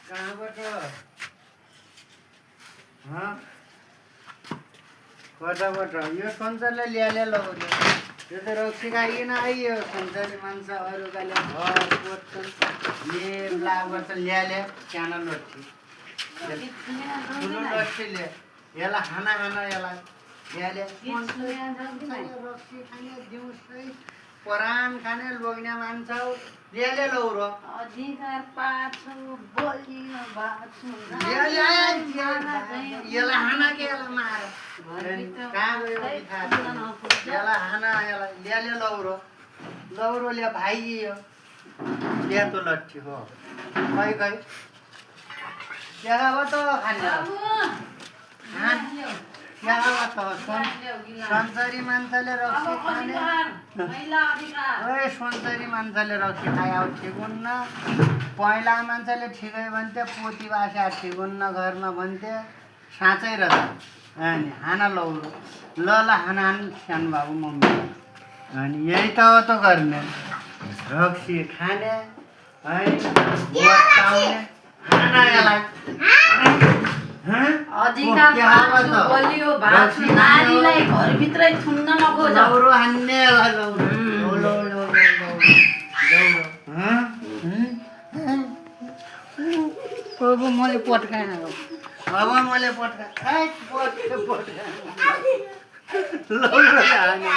कहाँबाट कताबाट यो सन्चरले ल्याले लगाउँछ यो त रक्सी खाइकन आइयो सन्चरी मान्छ अरूकाले घर कोट्छन् ले लाभ गर्छ ल्याले सानो लट्ठी ठुलो लट्ठीले यसलाई खाना यसलाई ल्याले रक्सी खाने दिउँसै परान खाने लोग्ने मान्छ ल्याले लौ र अधिकार पाछु बोलियो बाछु यसलाई हाना के यसलाई मार कहाँ गयो यसलाई हाना यसलाई ल्याले लौरो ल्या भाइ यो ल्यातो लट्ठी हो खै खै त्यहाँबाट खाने सन्चरी मान्छेले रक्सी खाने ओए सन्चरी मान्छेले रक्सी खाए अब ठिक हुन्न पहिला मान्छेले ठिकै भन्थे पोती बासा ठिक हुन्न घरमा भन्थे साँच्चै रहेछ अनि खाना लौरो ल खाना सानो बाबु मम्मी अनि यही त हो त गर्ने रक्सी खाने है खाना यसलाई अधिकार पाछु बोलियो बाछु नारीलाई घरभित्रै थुन्न नखोज लौरो हान्ने अब मैले पट्काएन अब मैले पट्काएँ लौरो हाने